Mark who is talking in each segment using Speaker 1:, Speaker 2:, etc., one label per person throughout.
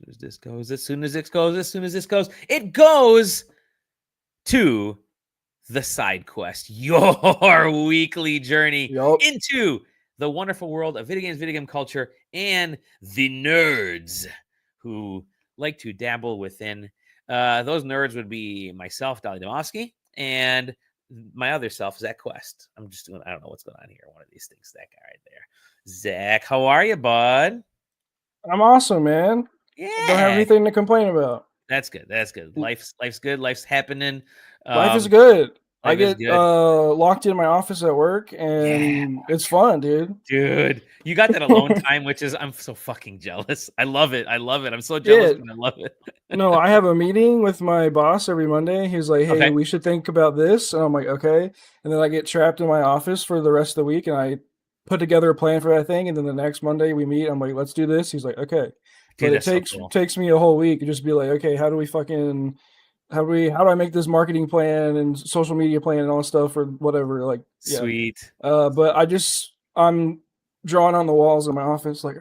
Speaker 1: soon as this goes, as soon as this goes, as soon as this goes, it goes to the side quest, your weekly journey into the wonderful world of video games, video game culture, and the nerds who like to dabble within. Those nerds would be myself, Dolly Domofsky, and my other self, Zach Quest. I don't know what's going on here. One of these things, that guy right there. Zach, how are you, bud?
Speaker 2: I'm awesome, man.
Speaker 1: Yeah.
Speaker 2: Don't have anything to complain about.
Speaker 1: That's good. That's good. Life's good. Life's happening.
Speaker 2: Life is good.
Speaker 1: Life
Speaker 2: I get locked in my office at work, and it's fun, dude.
Speaker 1: Dude, you got that alone time, which is, I'm so fucking jealous. I love it. I love it. I'm so jealous, but I love it.
Speaker 2: No, I have a meeting with my boss every Monday. He's like, hey, we should think about this. And I'm like, okay. And then I get trapped in my office for the rest of the week, and I put together a plan for that thing. And then the next Monday we meet. I'm like, let's do this. He's like, okay.
Speaker 1: Dude,
Speaker 2: but it takes me a whole week to just be like, okay, how do I make this marketing plan and social media plan and all that stuff or whatever? Like,
Speaker 1: sweet.
Speaker 2: But I'm drawing on the walls of my office like.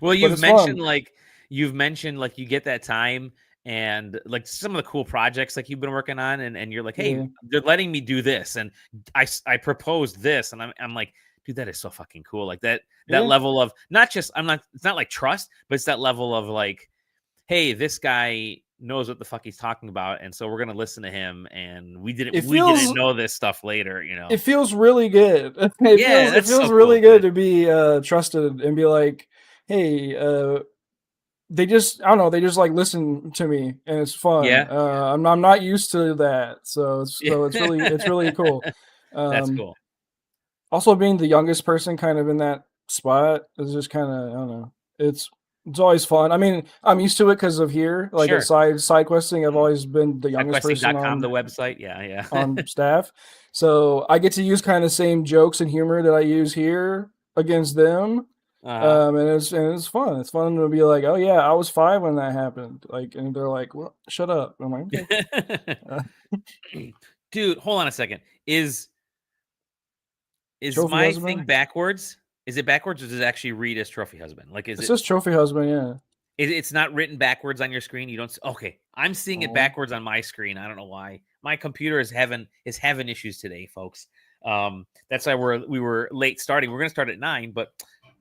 Speaker 1: Well, you've mentioned like you get that time and like some of the cool projects like you've been working on, and you're like, hey, they're letting me do this, and I proposed this, and I'm like, dude, that is so fucking cool. Like that level of it's not like trust, but it's that level of like, hey, this guy knows what the fuck he's talking about, and so we're gonna listen to him. And we didn't know this stuff later, you know.
Speaker 2: It feels really good. It feels really good to be trusted and be like, hey, they just like listen to me, and it's fun. I'm not used to that, so it's really cool.
Speaker 1: That's cool.
Speaker 2: Also, being the youngest person kind of in that spot is just kind of, I don't know. It's always fun. I mean, I'm used to it because of here, like at SideQuesting. I've always been the youngest person on
Speaker 1: the website.
Speaker 2: on staff. So I get to use kind of the same jokes and humor that I use here against them. And it's fun. It's fun to be like, oh yeah, I was 5 when that happened. Like, and they're like, well, shut up. I'm like,
Speaker 1: okay. Dude, hold on a second. Is my thing backwards? Is it backwards, or does it actually read as Trophy Husband? Like,
Speaker 2: it says Trophy Husband, yeah.
Speaker 1: It's not written backwards on your screen. You don't. Okay, I'm seeing it backwards on my screen. I don't know why. My computer is having issues today, folks. That's why we were late starting. We're gonna start at 9, but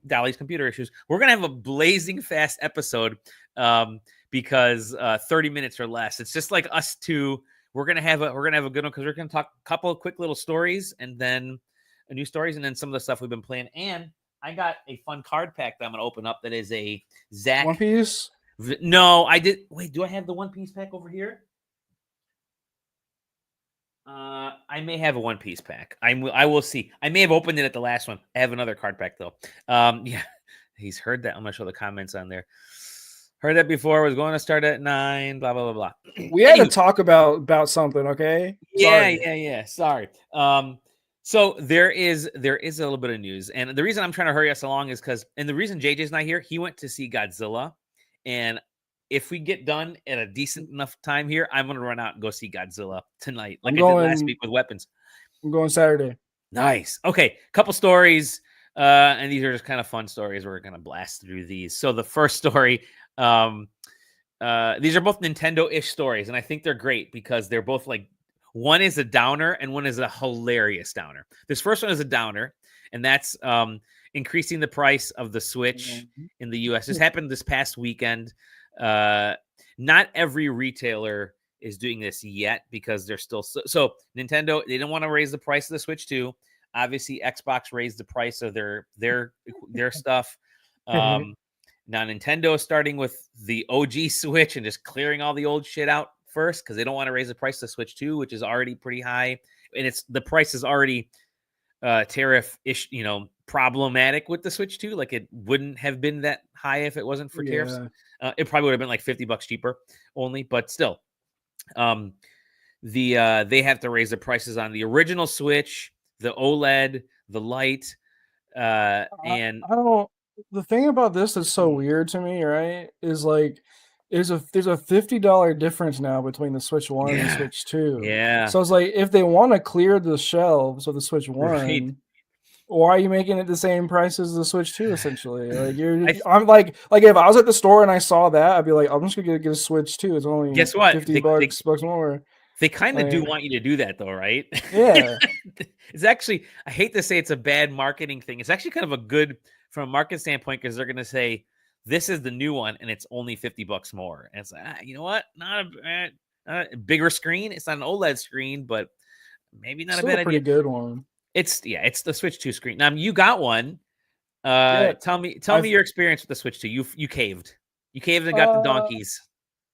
Speaker 1: Dolly's computer issues. We're gonna have a blazing fast episode because 30 minutes or less. It's just like us two. We're gonna have a good one because we're gonna talk a couple of quick little stories and then new stories, and then some of the stuff we've been playing. And I got a fun card pack that I'm going to open up that is a Zach.
Speaker 2: One Piece?
Speaker 1: No, I did. Wait, do I have the One Piece pack over here? I may have a One Piece pack. I will see. I may have opened it at the last one. I have another card pack, though. Yeah, he's heard that. I'm going to show the comments on there. Heard that before. Was going to start at 9, blah, blah, blah, blah.
Speaker 2: We had to talk about something, okay?
Speaker 1: Yeah. Sorry. So there is a little bit of news, and the reason I'm trying to hurry us along is because, and the reason JJ's not here, he went to see Godzilla, and if we get done at a decent enough time here, I'm gonna run out and go see Godzilla tonight, like I did last week with Weapons.
Speaker 2: I'm going Saturday.
Speaker 1: Nice. Okay, couple stories, and these are just kind of fun stories. We're gonna blast through these. So the first story, these are both Nintendo-ish stories, and I think they're great because they're both like. One is a downer and one is a hilarious downer. This first one is a downer, and that's increasing the price of the Switch in the U.S. This happened this past weekend. Not every retailer is doing this yet because they're still so Nintendo. They don't want to raise the price of the Switch too. Obviously, Xbox raised the price of their stuff. Now Nintendo is starting with the OG Switch and just clearing all the old shit out first because they don't want to raise the price of Switch 2, which is already pretty high, and the price is already tariff-ish, problematic with the Switch 2. Like, it wouldn't have been that high if it wasn't for tariffs. It probably would have been like $50 cheaper only, but still, they have to raise the prices on the original Switch, the OLED, the Lite, and
Speaker 2: I don't. The thing about this that's so weird to me, right, is like. There's a $50 difference now between the Switch 1 and the Switch 2.
Speaker 1: Yeah.
Speaker 2: So it's like if they want to clear the shelves of the Switch 1, why are you making it the same price as the Switch 2? Essentially, like I'm like if I was at the store and I saw that, I'd be like, I'm just gonna get a Switch 2. It's only
Speaker 1: guess what?
Speaker 2: $50 more.
Speaker 1: They kind of do want you to do that, though, right?
Speaker 2: Yeah.
Speaker 1: It's actually, I hate to say it's a bad marketing thing. It's actually kind of a good from a market standpoint because they're going to say this is the new one and it's only $50 more. And it's like, you know what? Not a bigger screen. It's not an OLED screen, but maybe not
Speaker 2: Still
Speaker 1: a bad
Speaker 2: a pretty
Speaker 1: idea.
Speaker 2: good one.
Speaker 1: It's the Switch 2 screen. Now you got one.
Speaker 2: Yeah.
Speaker 1: Tell me your experience with the Switch 2. You caved. You caved and got the donkeys.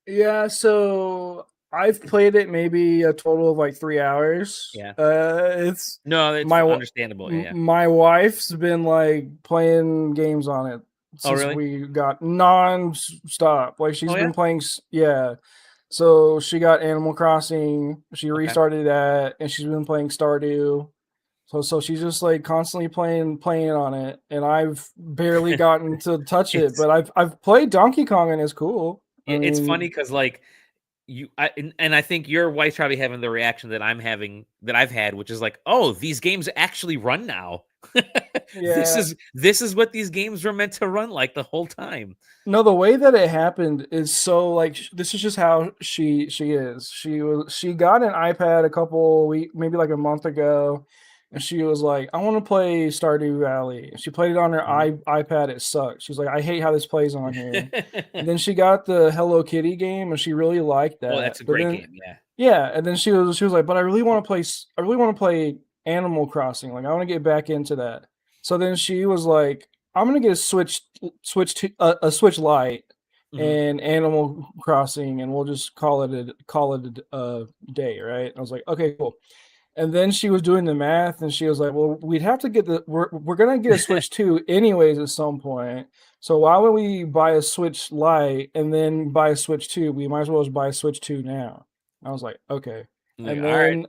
Speaker 2: Yeah, so I've played it maybe a total of like 3 hours.
Speaker 1: Yeah.
Speaker 2: It's
Speaker 1: understandable. Yeah.
Speaker 2: My wife's been like playing games on it since
Speaker 1: really?
Speaker 2: we got non-stop. Like she's been
Speaker 1: yeah?
Speaker 2: playing, yeah. So she got Animal Crossing. She restarted that, and she's been playing Stardew. So she's just like constantly playing on it, and I've barely gotten to touch it. But I've played Donkey Kong, and it's cool.
Speaker 1: It's funny because like I think your wife's probably having the reaction that I've had, which is like, oh, these games actually run now.
Speaker 2: Yeah.
Speaker 1: This is what these games were meant to run like the whole time.
Speaker 2: No, the way that it happened is so like this is just how she is. She got an iPad a couple weeks, maybe like a month ago, and she was like, "I want to play Stardew Valley." She played it on her iPad. It sucked. She's like, "I hate how this plays on here." And then she got the Hello Kitty game, and she really liked that.
Speaker 1: Oh, that's a great game. Yeah.
Speaker 2: Yeah, and then she was like, "But I really want to play Animal Crossing. Like I want to get back into that." So then she was like, I'm gonna get a Switch to a Switch Lite and Animal Crossing, and we'll just call it a day, right? I was like, okay, cool. And then she was doing the math, and she was like, well, we'd have to get we're gonna get a Switch 2 anyways at some point. So why would we buy a Switch Lite and then buy a Switch 2? We might as well just buy a Switch 2 now. I was like, okay. And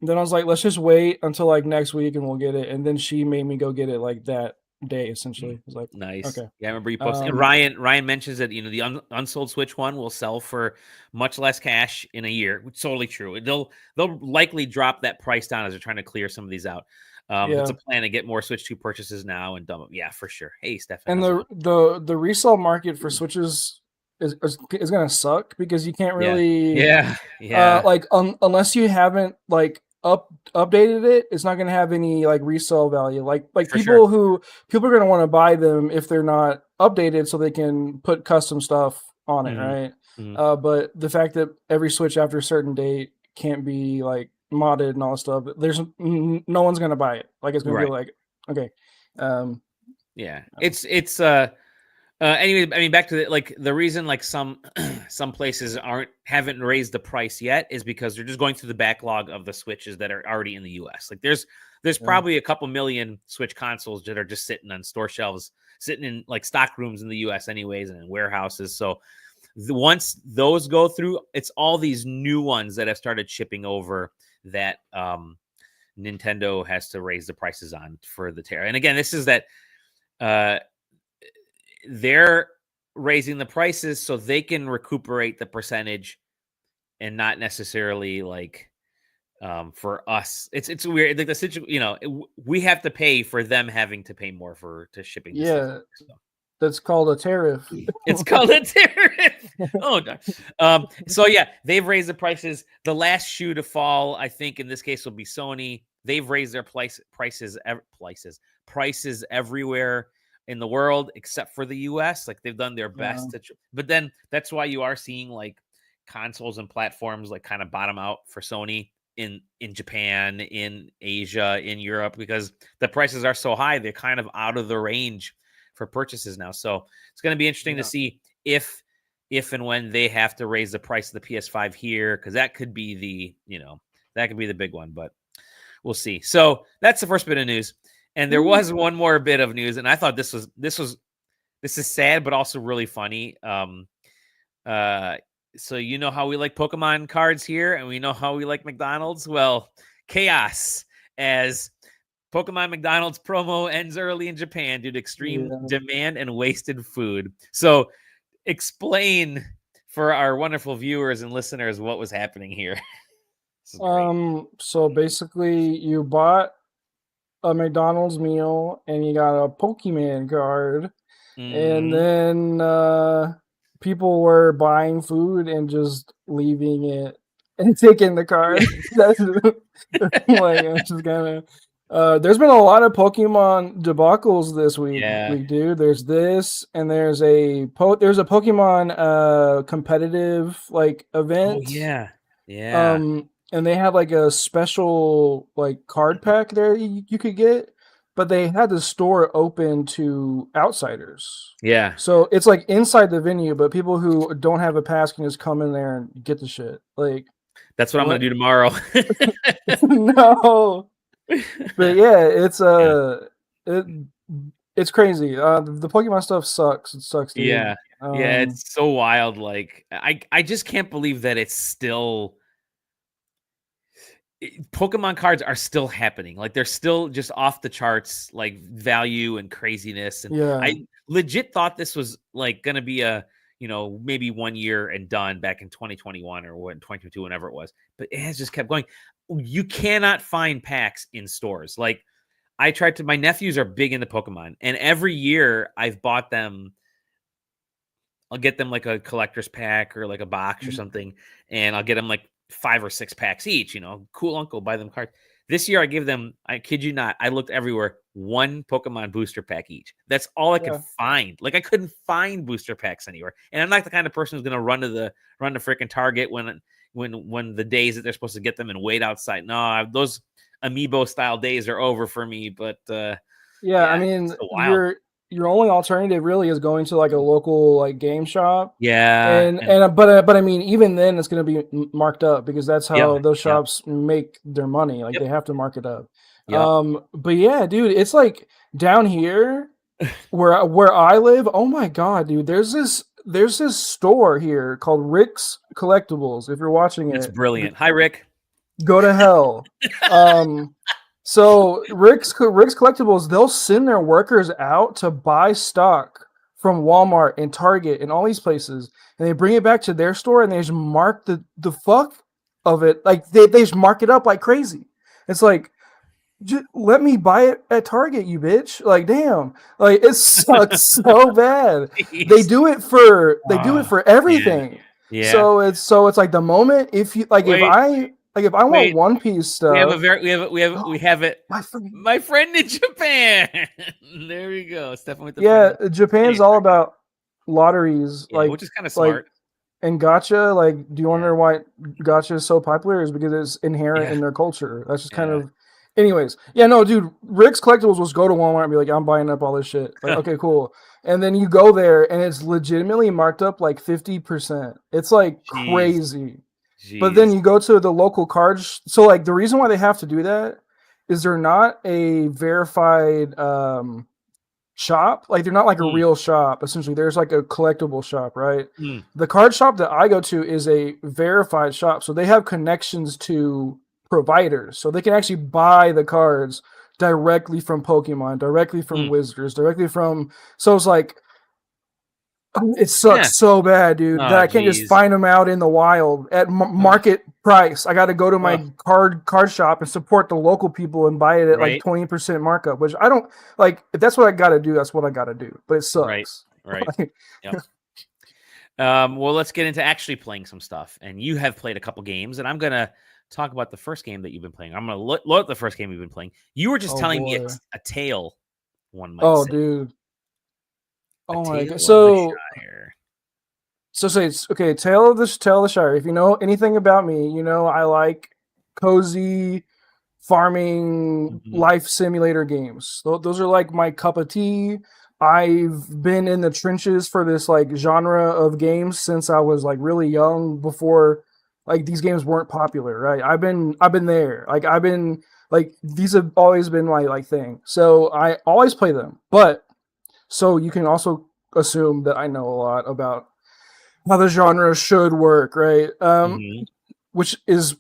Speaker 2: then I was like, let's just wait until like next week and we'll get it. And then she made me go get it like that day, essentially. It was like,
Speaker 1: nice.
Speaker 2: Okay.
Speaker 1: Yeah, I remember you posting. And Ryan mentions that the unsold Switch one will sell for much less cash in a year. It's totally true. They'll likely drop that price down as they're trying to clear some of these out. It's a plan to get more Switch 2 purchases now and dump them. Yeah, for sure. Hey, Stefan.
Speaker 2: And the resale market for Switches is gonna suck because you can't really like unless you haven't like updated it, it's not gonna have any like resale value. Like people are gonna want to buy them if they're not updated so they can put custom stuff on it, right? But the fact that every Switch after a certain date can't be like modded and all that stuff, there's no one's gonna buy it. Like it's gonna be like, okay.
Speaker 1: Anyway, I mean, back to the reason like some places haven't raised the price yet is because they're just going through the backlog of the Switches that are already in the US. Like there's probably a couple million Switch consoles that are just sitting on store shelves, sitting in like stock rooms in the US anyways, and in warehouses. So once those go through, it's all these new ones that have started shipping over that Nintendo has to raise the prices on for the Terra. And again, this is that they're raising the prices so they can recuperate the percentage and not necessarily like for us. It's weird. Like the situation, we have to pay for them having to pay more to shipping.
Speaker 2: Yeah. That's called a tariff.
Speaker 1: It's called a tariff. Oh, so yeah, they've raised the prices. The last shoe to fall, I think, in this case will be Sony. They've raised their prices everywhere in the world except for the US. Like they've done their best but then that's why you are seeing like consoles and platforms like kind of bottom out for Sony in Japan, in Asia, in Europe, because the prices are so high, they're kind of out of the range for purchases now. So it's going to be interesting to see if and when they have to raise the price of the PS5 here, because that could be the big one, but we'll see. So that's the first bit of news. And there was one more bit of news, and I thought this is sad, but also really funny. So you know how we like Pokemon cards here, and we know how we like McDonald's. Well, chaos as Pokemon McDonald's promo ends early in Japan due to extreme demand and wasted food. So explain for our wonderful viewers and listeners what was happening here.
Speaker 2: So basically you bought a McDonald's meal, and you got a Pokemon card, and
Speaker 1: Mhm.
Speaker 2: then people were buying food and just leaving it and taking the
Speaker 1: Yeah.
Speaker 2: card. That's like I'm just kind of. There's been a lot of Pokemon debacles this week,
Speaker 1: Yeah.
Speaker 2: dude. There's this, and there's a Pokemon competitive like
Speaker 1: Oh,
Speaker 2: event.
Speaker 1: yeah. Yeah.
Speaker 2: And they had like a special like card pack there you could get, but they had the store open to outsiders.
Speaker 1: Yeah.
Speaker 2: So it's like inside the venue, but people who don't have a pass can just come in there and get the shit. Like,
Speaker 1: That's what I'm gonna
Speaker 2: what?
Speaker 1: do tomorrow.
Speaker 2: No. But yeah,
Speaker 1: Yeah.
Speaker 2: it, it's crazy. The Pokemon stuff sucks. It sucks, dude.
Speaker 1: Yeah. Yeah, it's so wild, like, I just can't believe that it's still Pokemon cards are still happening. Like, they're still just off the charts, like, value and craziness, and
Speaker 2: yeah.
Speaker 1: I legit thought this was, like, gonna be a, maybe 1 year and done back in 2021 or when 2022, whenever it was, but it has just kept going. You cannot find packs in stores. Like, my nephews are big into Pokemon, and every year I've bought them. I'll get them like a collector's pack or like a box or something, and I'll get them like 5 or 6 packs each. Cool uncle, buy them cards. This year I give them, I kid you not, I looked everywhere, 1 Pokemon booster pack each. That's all I could find. Like, I couldn't find booster packs anywhere. And I'm not the kind of person who's gonna run the freaking Target when the days that they're supposed to get them and wait outside. No, those amiibo style days are over for me. But
Speaker 2: yeah, I mean,
Speaker 1: it's so wild.
Speaker 2: your only alternative really is going to like a local like game shop.
Speaker 1: Yeah,
Speaker 2: But I mean, even then it's going to be marked up because that's how those
Speaker 1: yep,
Speaker 2: shops make their money. Like,
Speaker 1: yep,
Speaker 2: they have to mark it up.
Speaker 1: yep.
Speaker 2: But yeah, dude, it's like down here where I live. Oh my god, dude, there's this store here called Rick's Collectibles. If you're watching
Speaker 1: That's
Speaker 2: it,
Speaker 1: brilliant. Hi, Rick.
Speaker 2: go to hell. So Rick's Collectibles, they'll send their workers out to buy stock from Walmart and Target and all these places, and they bring it back to their store and they just mark the fuck of it. Like, they just mark it up like crazy. It's like, just let me buy it at Target, you bitch. Like, damn. Like, it sucks so bad. They do it for everything.
Speaker 1: Yeah.
Speaker 2: So it's like the moment if you like
Speaker 1: Wait,
Speaker 2: if I want
Speaker 1: wait.
Speaker 2: One Piece stuff.
Speaker 1: We have it. My friend in Japan. There we go. Stefan with the
Speaker 2: Yeah, Japan's all about lotteries,
Speaker 1: yeah, which is kind of smart.
Speaker 2: And gacha. Like, do you wonder why gacha is so popular? Is because it's inherent in their culture. That's just kind of. Anyways, yeah, no, dude. Rick's Collectibles was go to Walmart and be like, I'm buying up all this shit. Like, okay, cool. And then you go there and it's legitimately marked up like 50%. It's like crazy.
Speaker 1: Jeez.
Speaker 2: But then you go to the local cards. So like the reason why they have to do that is they're not a verified shop. Like, they're not like a real shop. Essentially, there's like a collectible shop, right? The card shop that I go to is a verified shop, so they have connections to providers, so they can actually buy the cards directly from Pokemon, directly from Wizards, directly from. So it's like, it sucks so bad, dude, that I can't just find them out in the wild at market price. I got to go to my card shop and support the local people and buy it at like 20% markup, which I don't like. If that's what I got to do, that's what I got to do. But it sucks.
Speaker 1: Right. Yep. Well, let's get into actually playing some stuff. And you have played a couple games, and I'm gonna talk about the first game that you've been playing. I'm gonna load up the first game you've been playing. You were just telling me a tale. One might say.
Speaker 2: Dude. Oh my god! So say it's okay. Tale of the Shire. If you know anything about me, you know I like cozy farming life simulator games. Those are like my cup of tea. I've been in the trenches for this like genre of games since I was like really young. Before like these games weren't popular, right? I've been there. Like these have always been my like thing. So I always play them, but. So you can also assume that I know a lot about how the genre should work, right? Which is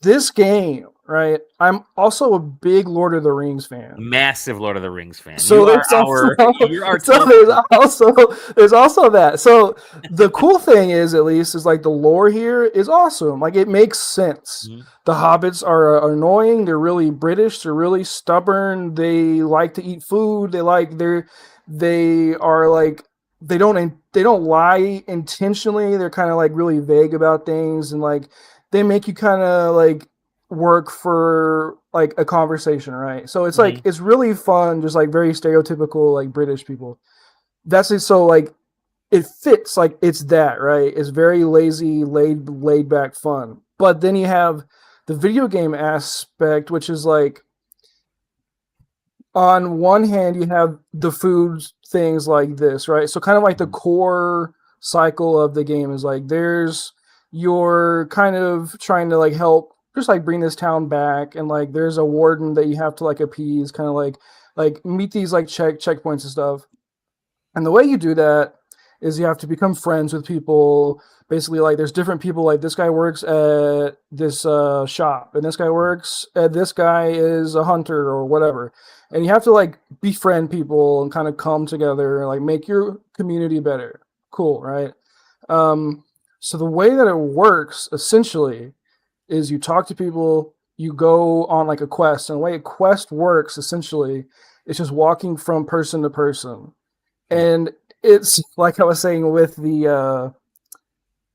Speaker 2: this game right? I'm also a big Lord of the Rings fan.
Speaker 1: Massive Lord of the Rings fan.
Speaker 2: So there's also that. So the cool thing is, at least, is like the lore here is awesome. Like it makes sense. Mm-hmm. The hobbits are annoying. They're really British. They're really stubborn. They like to eat food. They don't lie intentionally. They're kind of like really vague about things, and like they make you kind of like work for like a conversation, right? So it's like it's really fun, just like very stereotypical like British people. That's it. So like it fits, like it's that, right? It's very lazy, laid back fun. But then you have the video game aspect, which is like, on one hand you have the food things like this, right? So kind of like the core cycle of the game is like you're kind of trying to like help just like bring this town back, and like there's a warden that you have to like appease, kind of like meet these like checkpoints and stuff. And the way you do that is you have to become friends with people. Basically, like there's different people, like this guy works at this shop, and this guy is a hunter or whatever, and you have to like befriend people and kind of come together and like make your community better. Cool, right? So the way that it works essentially is you talk to people, you go on like a quest, and the way a quest works essentially is just walking from person to person. And it's like I was saying with the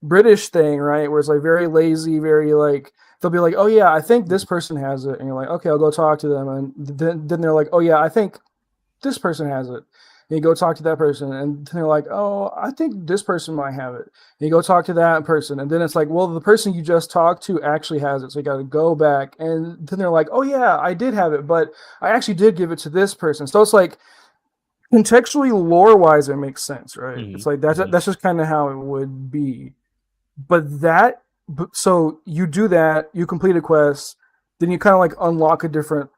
Speaker 2: British thing, right? Where it's like very lazy, very like, they'll be like, oh yeah, I think this person has it. And you're like, okay, I'll go talk to them. And then they're like, oh yeah, I think this person has it. And you go talk to that person, and they're like, oh, I think this person might have it. And you go talk to that person, and then it's like, well, the person you just talked to actually has it. So you got to go back. And then they're like, oh yeah, I did have it, but I actually did give it to this person. So it's like, contextually, lore-wise, it makes sense, right? It's like, that's just kind of how it would be. So you do that, you complete a quest, then you kind of like unlock a different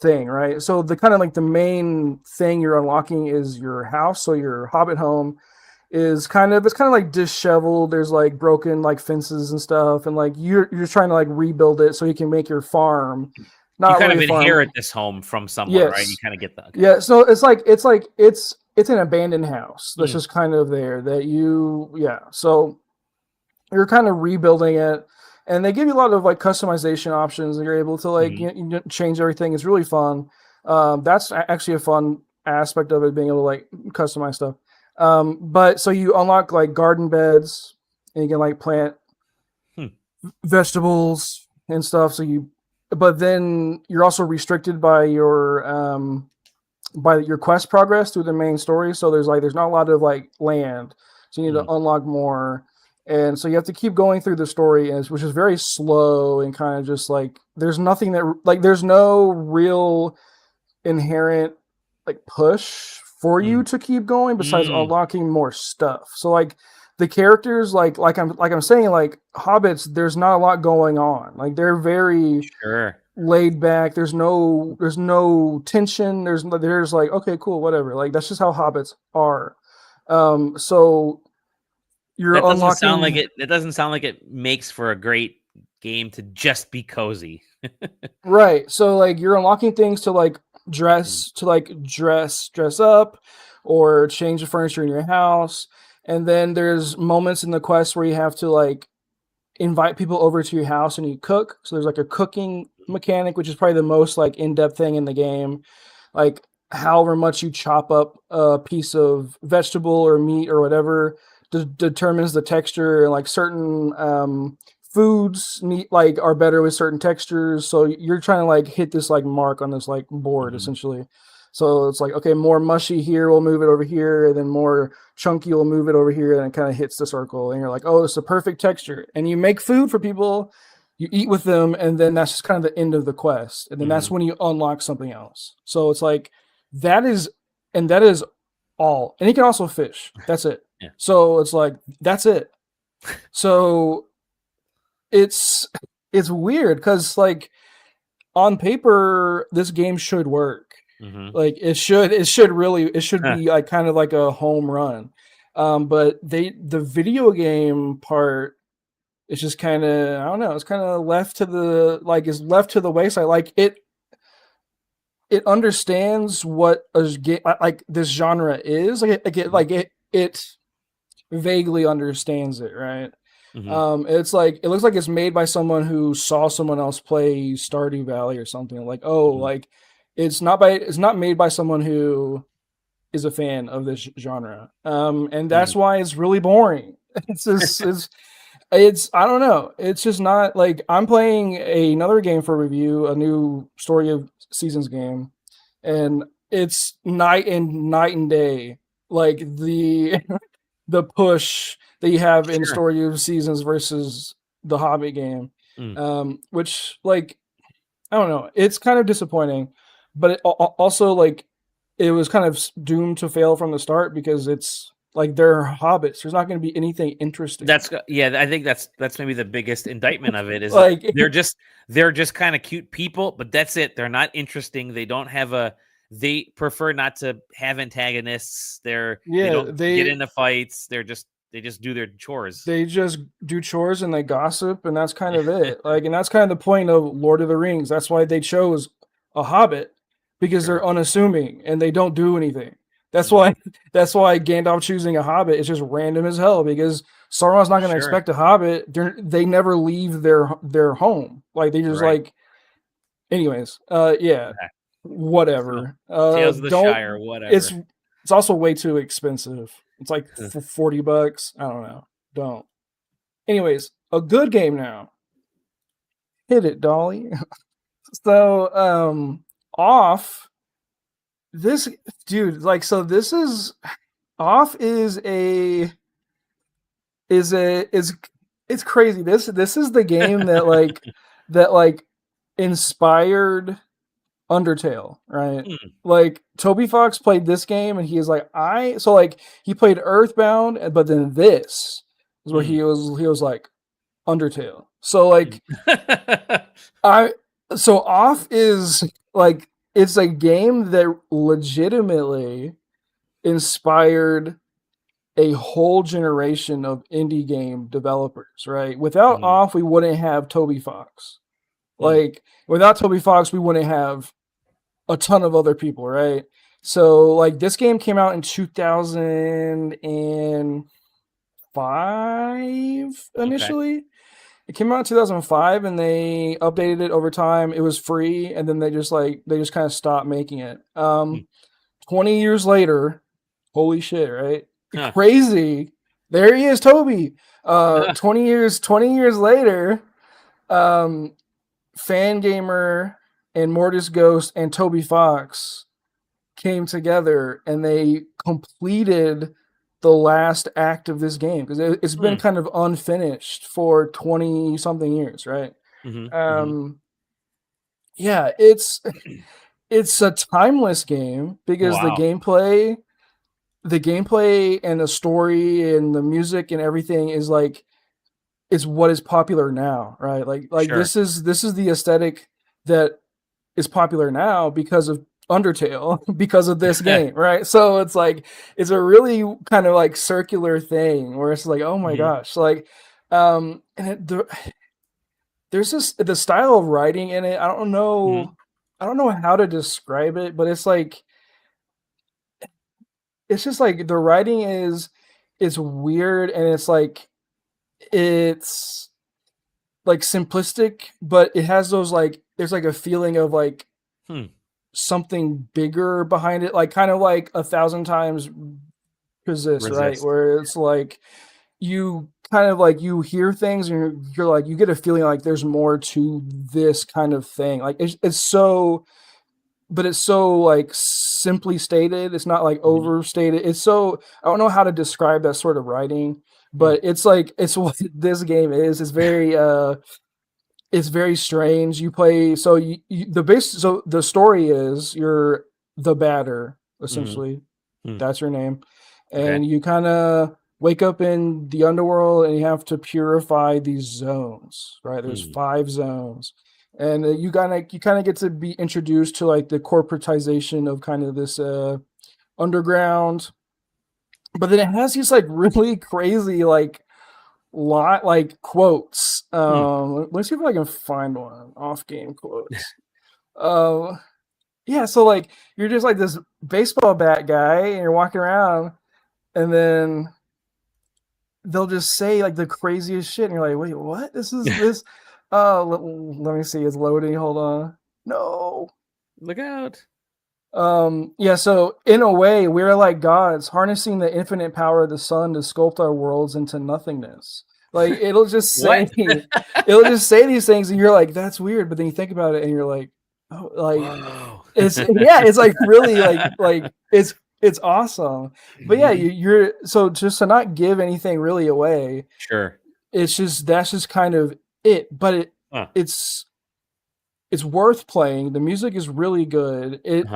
Speaker 2: thing, right? So the kind of like the main thing you're unlocking is your house. So your hobbit home is kind of like disheveled. There's like broken like fences and stuff, and like you're trying to like rebuild it so you can make your farm.
Speaker 1: Not you kind really of inherit this home from someone, right? You kind of get that.
Speaker 2: Okay. Yeah, so it's an abandoned house that's just kind of there that so you're kind of rebuilding it. And they give you a lot of like customization options, and you're able to like you change everything. It's really fun. That's actually a fun aspect of it, being able to like customize stuff. But so you unlock like garden beds, and you can like plant vegetables and stuff. But then you're also restricted by your quest progress through the main story. So there's not a lot of like land, so you need to unlock more. And so you have to keep going through the story, which is very slow and kind of just like, there's nothing that like, there's no real inherent like push for you to keep going besides unlocking more stuff. So like the characters, like I'm saying, like hobbits, there's not a lot going on. Like they're very laid back. There's no tension. There's like, okay, cool, whatever. Like that's just how hobbits are. So
Speaker 1: that doesn't sound like it. It doesn't sound like it makes for a great game to just be cozy.
Speaker 2: Right. So like you're unlocking things to like dress up or change the furniture in your house. And then there's moments in the quest where you have to like invite people over to your house and you cook. So there's like a cooking mechanic, which is probably the most like in-depth thing in the game. Like however much you chop up a piece of vegetable or meat or whatever determines the texture, and like certain foods are better with certain textures. So you're trying to like hit this like mark on this like board essentially. So it's like, okay, more mushy here, we'll move it over here, and then more chunky, we'll move it over here, and it kind of hits the circle, and you're like, oh, it's a perfect texture. And you make food for people, you eat with them, and then that's just kind of the end of the quest. And then that's when you unlock something else. So it's like, that is all. And you can also fish. That's it. Yeah. So it's like, that's it. So it's weird because like on paper, this game should work. Like it should be like kind of like a home run. But the video game part it's just kind of, I don't know, it's kind of left to the is left to the wayside. Like it understands what like this genre is. It vaguely understands it, right? It's like, it looks like it's made by someone who saw someone else play Stardew Valley or something. Like, like it's not made by someone who is a fan of this genre. And that's why it's really boring. It's just it's I don't know. It's just not like, I'm playing another game for review, a new Story of Seasons game, and it's night and day. Like the the push that you have in Story of Seasons versus the Hobbit game, which, like, I don't know, it's kind of disappointing, but it also, like, it was kind of doomed to fail from the start because it's like, they're hobbits. There's not going to be anything interesting.
Speaker 1: I think that's maybe the biggest indictment of it is
Speaker 2: like
Speaker 1: they're just kind of cute people, but that's it. They're not interesting. They don't have they prefer not to have antagonists. They don't get into fights. They just do their chores.
Speaker 2: They just do chores and they gossip, and that's kind of it. Like, and that's kind of the point of Lord of the Rings. That's why they chose a hobbit, because they're unassuming and they don't do anything. That's why Gandalf choosing a hobbit is just random as hell, because Sauron's not going to expect a hobbit. They never leave their home. Like, they just like, anyways, whatever.
Speaker 1: Tales of the Shire, whatever.
Speaker 2: It's also way too expensive. It's like for $40. I don't know. Don't. Anyways, a good game now. Hit it, Dolly. So, Off. This dude, like, so this is Off is it's crazy. This is the game that inspired Undertale, right? Like, Toby Fox played this game and he is like, he played Earthbound, but then this is where he was like, Undertale. So, like, Off is like, it's a game that legitimately inspired a whole generation of indie game developers, right? Without Off, we wouldn't have Toby Fox. Like, without Toby Fox, we wouldn't have a ton of other people, right? So, like, this game came out in 2005 initially. Okay. It came out in 2005, and they updated it over time. It was free, and then they just kind of stopped making it. 20 years later, holy shit, right? Crazy. There he is, Toby. 20 years later, Fangamer and Mortis Ghost and Toby Fox came together, and they completed the last act of this game, because it's been kind of unfinished for 20 something years, right? Yeah, it's a timeless game, because the gameplay and the story and the music and everything is like, is what is popular now, right? Like this is the aesthetic that is popular now because of Undertale, because of this game, right? So it's like, it's a really kind of like circular thing where it's like, oh my gosh, like, and there's the style of writing in it. I don't know how to describe it, but it's like, it's just like, the writing is weird, and it's like simplistic, but it has those, like, there's like a feeling of like something bigger behind it, like kind of like 1,000 times Resist, right? Where it's like, you kind of like, you hear things and you're like, you get a feeling like there's more to this kind of thing. Like, it's so, but it's so like simply stated. It's not like overstated. It's so, I don't know how to describe that sort of writing, but it's like, it's what this game is. It's very strange. You play, so the story is, you're the batter, essentially. That's your name. And you kind of wake up in the underworld, and you have to purify these zones, right? There's 5 zones. And you kind of get to be introduced to like the corporatization of kind of this underground. But then it has these like really crazy like lot like quotes. Let's see if I can find one off game quotes. Yeah, so like you're just like this baseball bat guy and you're walking around and then they'll just say like the craziest shit and you're like, wait, what? This is this let me see, it's loading. Hold on. No.
Speaker 1: Look out.
Speaker 2: Yeah, so in a way, we're like gods, harnessing the infinite power of the sun to sculpt our worlds into nothingness. Like it'll just say these things, and you're like, that's weird. But then you think about it, and you're like, oh, like it's like really like it's awesome. But yeah, you're so just to not give anything really away.
Speaker 1: Sure.
Speaker 2: It's just that's just kind of it. But it's worth playing. The music is really good. It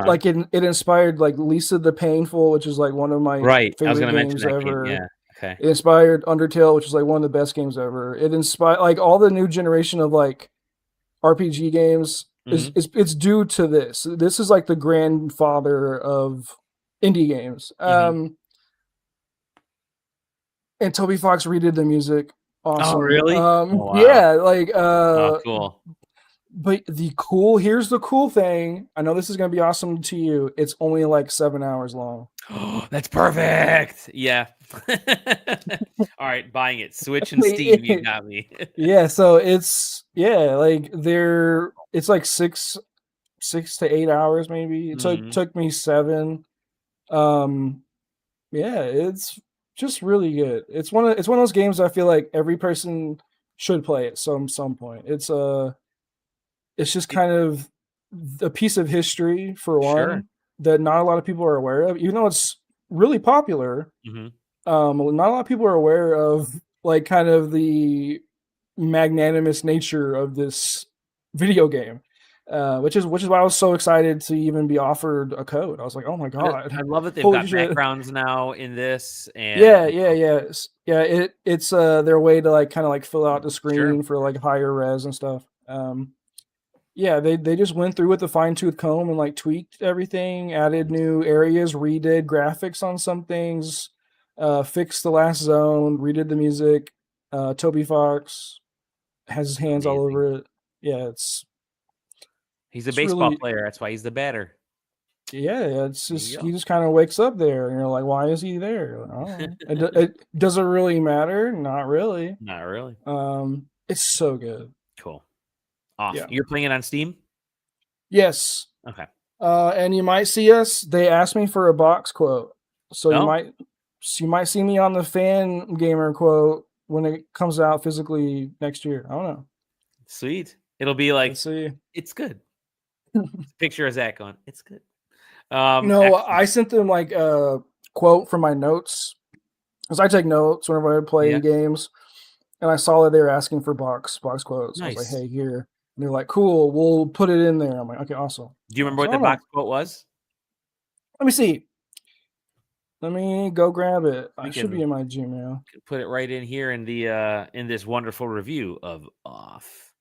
Speaker 2: inspired like Lisa the Painful, which is like one of my favorite games ever.
Speaker 1: Yeah. Okay.
Speaker 2: It inspired Undertale, which is like one of the best games ever. It inspired like all the new generation of like RPG games it's due to this. This is like the grandfather of indie games. And Toby Fox redid the music. Awesome.
Speaker 1: Oh, really?
Speaker 2: Wow. Yeah, like
Speaker 1: cool.
Speaker 2: But here's the cool thing. I know this is going to be awesome to you. It's only like 7 hours long.
Speaker 1: Oh, that's perfect. Yeah. All right, buying it. Switch and Steam, you got me.
Speaker 2: Yeah, so it's like it's like 6 to 8 hours maybe. It took me 7. Yeah, it's just really good. It's one of those games I feel like every person should play at some point. It's just kind of a piece of history for one that not a lot of people are aware of, even though it's really popular. Not a lot of people are aware of like kind of the magnanimous nature of this video game, which is why I was so excited to even be offered a code. I was like, oh my god!
Speaker 1: I love that they've got backgrounds now in this. And
Speaker 2: it's their way to like kind of like fill out the screen for like higher res and stuff. Yeah, they just went through with a fine-tooth comb and like tweaked everything, added new areas, redid graphics on some things, fixed the last zone, redid the music. Toby Fox has his hands all over it. Yeah,
Speaker 1: he's a baseball player. That's why he's the batter.
Speaker 2: Yeah, it's just he just kind of wakes up there, and you're like, why is he there? It doesn't really matter. Not really.
Speaker 1: Not really.
Speaker 2: It's so good.
Speaker 1: Cool. Off. Yeah. You're playing it on Steam?
Speaker 2: Yes.
Speaker 1: Okay.
Speaker 2: And you might see us. They asked me for a box quote, so you might see me on the Fan Gamer quote when it comes out physically next year. I don't know.
Speaker 1: Sweet. It'll be like,
Speaker 2: let's see.
Speaker 1: It's good. Picture of Zach on. It's good.
Speaker 2: No, I sent them like a quote from my notes because I take notes whenever I play games, and I saw that they were asking for box quotes. Nice. I was like, hey, here. And they're like, cool, we'll put it in there. I'm like, okay, awesome.
Speaker 1: Do you remember what the box quote was?
Speaker 2: Let me see. Let me go grab it. I should be in my Gmail.
Speaker 1: Put it right in here in the in this wonderful review of Off.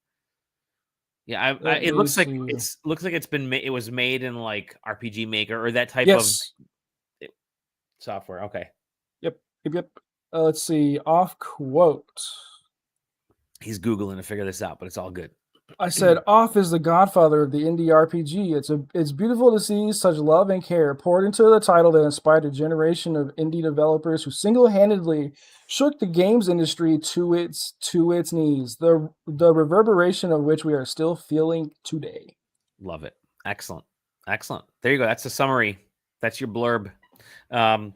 Speaker 1: Yeah, it looks like it was made in like RPG Maker or that type of software. Okay.
Speaker 2: Yep. Let's see. Off quote.
Speaker 1: He's Googling to figure this out, but it's all good.
Speaker 2: I said, Off is the godfather of the indie RPG. It's beautiful to see such love and care poured into the title that inspired a generation of indie developers who single-handedly shook the games industry to its knees. The reverberation of which we are still feeling today.
Speaker 1: Love it. Excellent. There you go. That's a summary. That's your blurb.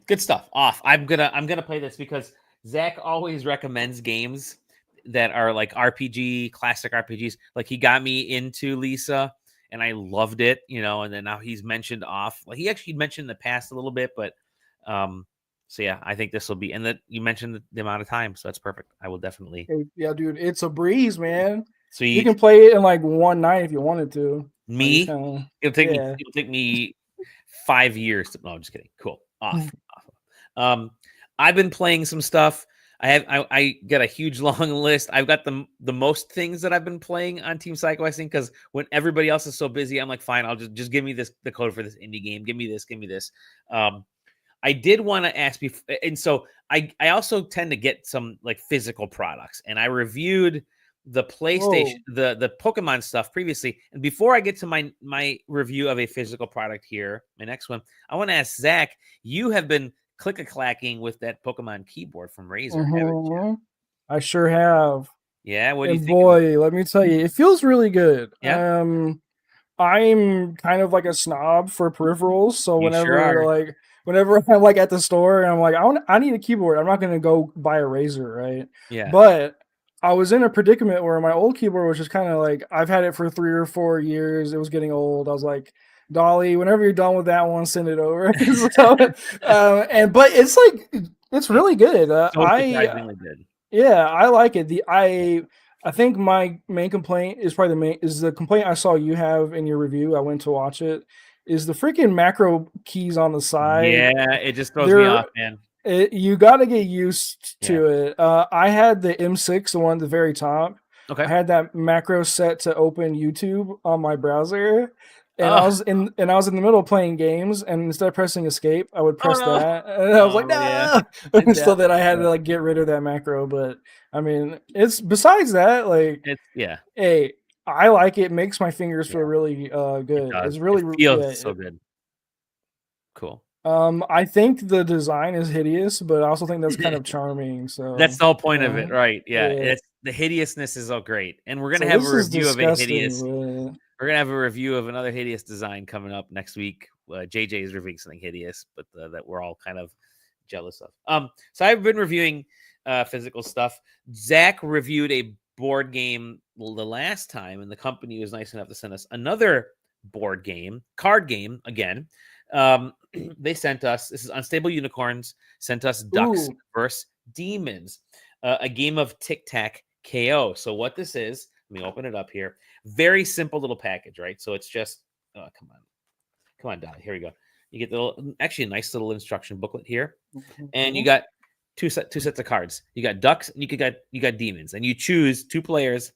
Speaker 1: Good stuff. Off. I'm gonna play this because Zach always recommends games that are like classic RPGs. Like he got me into Lisa and I loved it, and then now he's mentioned Off. Like he actually mentioned in the past a little bit, but so yeah, I think this will be, and that you mentioned the amount of time, so that's perfect. I will definitely.
Speaker 2: Yeah, dude, it's a breeze, man.
Speaker 1: Sweet.
Speaker 2: You can play it in like one night if you wanted to.
Speaker 1: Me? It'll take me 5 years. No, I'm just kidding. Cool. Off. I've been playing some stuff. I got a huge long list. I've got the most things that I've been playing on Team SideQuesting because when everybody else is so busy, I'm like, fine, I'll just give me the code for this indie game. Give me this. I did want to ask you, and so I also tend to get some like physical products, and I reviewed the PlayStation, the Pokemon stuff previously. And before I get to my review of a physical product here, my next one, I want to ask Zach. You have been click-a-clacking with that Pokemon keyboard from Razer, haven't you?
Speaker 2: I sure have.
Speaker 1: Yeah, what do you
Speaker 2: And
Speaker 1: think of it?
Speaker 2: boy, let me tell you, it feels really good.
Speaker 1: Yeah,
Speaker 2: I'm kind of like a snob for peripherals, so
Speaker 1: you sure are.
Speaker 2: whenever I'm like at the store and I'm like, I need a keyboard, I'm not gonna go buy a Razer, right?
Speaker 1: Yeah.
Speaker 2: But I was in a predicament where my old keyboard was just kind of like I've had it for 3 or 4 years. It was getting old. I was like, Dolly, whenever you're done with that one, send it over. So, but it's really good.
Speaker 1: So surprisingly good.
Speaker 2: Yeah, I like it. I think my main complaint is probably the complaint I saw you have in your review. I went to watch it. Is the freaking macro keys on the side?
Speaker 1: Yeah, it just throws me off, man.
Speaker 2: You got to get used to it. I had the M6, the one at the very top.
Speaker 1: Okay.
Speaker 2: I had that macro set to open YouTube on my browser, and I was in the middle of playing games, and instead of pressing escape, I would press that, and I was like,
Speaker 1: yeah.
Speaker 2: no, so that I had to like get rid of that macro. But I mean, it's besides that, like, hey, I like it. It makes my fingers feel really good. It's really
Speaker 1: it feels so good. Cool.
Speaker 2: I think the design is hideous, but I also think that's kind of charming. So
Speaker 1: that's the whole point of it, right? Yeah. It's the hideousness is all great, and we're gonna have a review of a hideous. We're gonna have a review of another hideous design coming up next week. JJ is reviewing something hideous, but that we're all kind of jealous of. So I've been reviewing physical stuff. Zach reviewed a board game the last time, and the company was nice enough to send us another card game again. They sent us, this is Unstable Unicorns, sent us Ducks versus Demons, a game of tic-tac KO. So what this is, let me open it up here. Very simple little package, right? So it's just, come on, Don. Here we go. You get actually a nice little instruction booklet here, and you got two sets of cards. You got ducks, and you got demons, and you choose 2 players,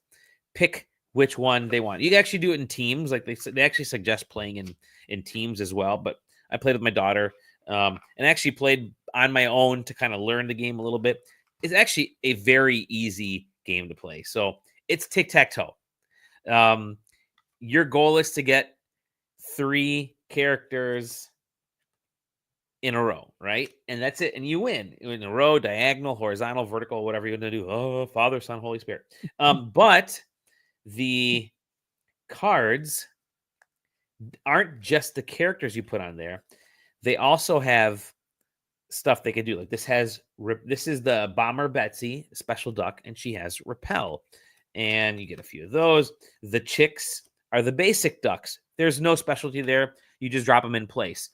Speaker 1: pick which one they want. You can actually do it in teams, like they actually suggest playing in teams as well. But I played with my daughter, and actually played on my own to kind of learn the game a little bit. It's actually a very easy game to play. So it's tic-tac-toe. Your goal is to get 3 characters in a row, right? And that's it. And you win in a row, diagonal, horizontal, vertical, whatever you're going to do. Oh, Father, Son, Holy Spirit. But the cards aren't just the characters you put on there. They also have stuff they can do. Like this is the Bomber Betsy, special duck, and she has Repel. And you get a few of those. The chicks are the basic ducks. There's no specialty there. You just drop them in place.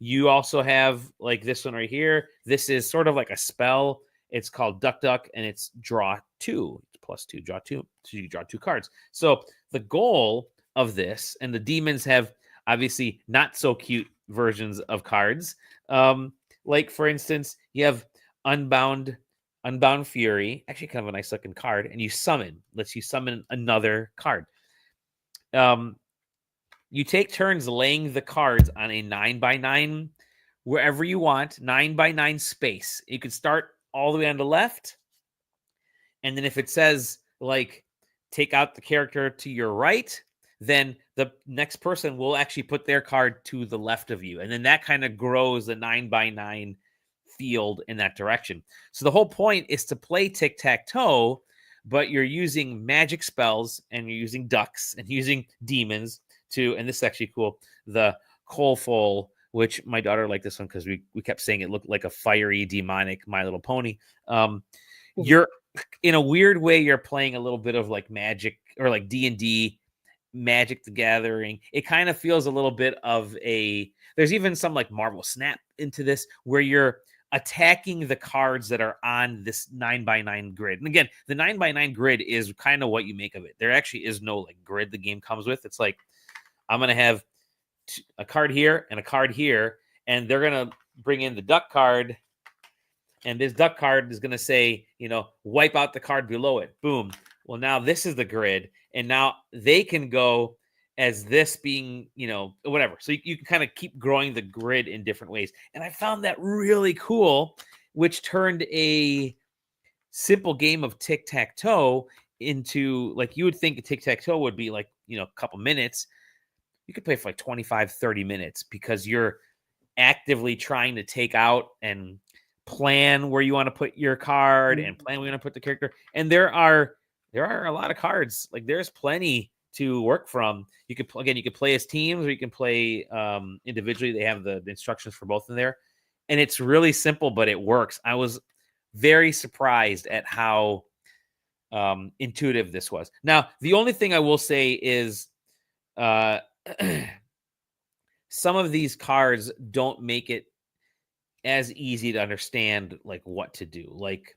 Speaker 1: You also have like this one right here. This is sort of like a spell. It's called Duck Duck, and it's draw 2. It's +2, draw 2. So you draw 2 cards. So the goal of this, and the demons have obviously not so cute versions of cards. Like for instance, you have Unbound Fury, actually kind of a nice looking card, and lets you summon another card. You take turns laying the cards on a 9x9 wherever you want, 9x9 space. You can start all the way on the left, and then if it says like take out the character to your right, then the next person will actually put their card to the left of you, and then that kind of grows the 9x9 field in that direction. So the whole point is to play tic-tac-toe, but you're using magic spells, and you're using ducks and using demons to, and this is actually cool, the Coleful, which my daughter liked this one because we kept saying it looked like a fiery, demonic My Little Pony. You're, in a weird way, you're playing a little bit of like Magic or like D&D, Magic the Gathering. It kind of feels a little bit of there's even some like Marvel Snap into this, where you're attacking the cards that are on this 9x9 grid. And again, the 9x9 grid is kind of what you make of it. There actually is no like grid the game comes with. It's like, I'm going to have a card here and a card here, and they're going to bring in the duck card, and this duck card is going to say, wipe out the card below it. Boom. Well, now this is the grid, and now they can go as this being, whatever. So you can kind of keep growing the grid in different ways. And I found that really cool, which turned a simple game of tic-tac-toe into, like, you would think a tic-tac-toe would be like, a couple minutes. You could play for like 25, 30 minutes because you're actively trying to take out and plan where you want to put your card and plan where you want to put the character. And there are a lot of cards. Like, there's plenty to work from. You could play as teams, or you can play individually. They have the instructions for both in there, and it's really simple, but it works. I was very surprised at how intuitive this was. Now, the only thing I will say is some of these cards don't make it as easy to understand, like, what to do. Like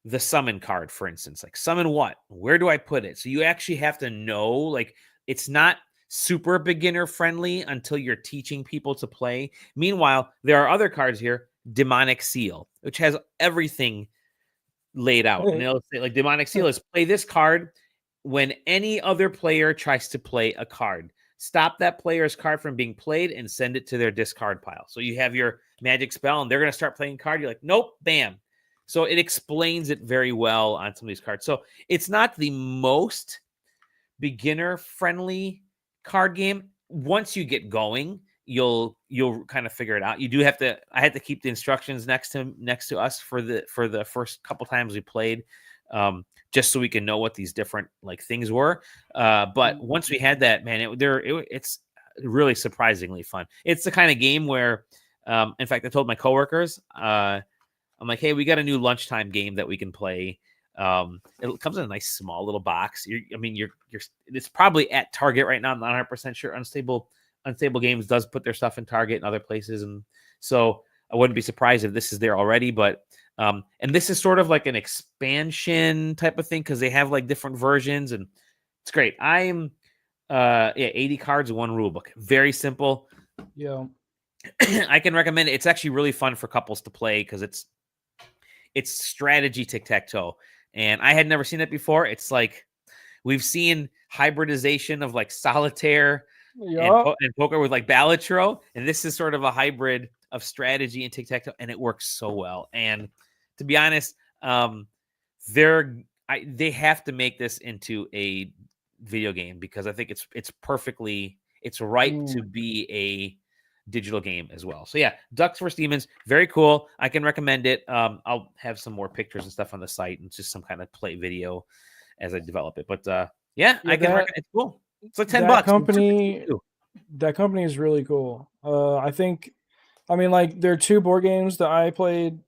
Speaker 1: the summon card, for instance, like, summon what? Where do I put it? So you actually have to know, like, it's not super beginner friendly until you're teaching people to play. Meanwhile, there are other cards here, Demonic Seal, which has everything laid out. And it'll say, like, Demonic Seal is play this card when any other player tries to play a card. Stop that player's card from being played and send it to their discard pile. So you have your magic spell and they're going to start playing card. You're like, nope, bam. So it explains it very well on some of these cards. So it's not the most beginner-friendly card game. Once you get going, you'll kind of figure it out. You do have to. I had to keep the instructions next to us for the first couple times we played, just so we can know what these different, like, things were. But once we had that, man, it's really surprisingly fun. It's the kind of game where, in fact, I told my coworkers, I'm like, hey, we got a new lunchtime game that we can play. It comes in a nice small little box. It's probably at Target right now. I'm not 100% sure. Unstable Games does put their stuff in Target and other places, and so I wouldn't be surprised if this is there already. But and this is sort of like an expansion type of thing because they have, like, different versions, and it's great. I'm 80 cards, one rule book, very simple.
Speaker 2: Yeah,
Speaker 1: I can recommend it. It's actually really fun for couples to play because it's strategy tic-tac-toe, and I had never seen it before. It's like we've seen hybridization of, like, solitaire and poker with, like, Balatro, and this is sort of a hybrid of strategy and tic-tac-toe, and it works so well. And to be honest, they have to make this into a video game because I think it's right to be a digital game as well. So yeah, Ducks vs. Demons, very cool. I can recommend it. I'll have some more pictures and stuff on the site and just some kind of play video as I develop it. But I can recommend it. It's cool. It's like $10.
Speaker 2: That company is really cool. I mean, like, there are two board games that I played.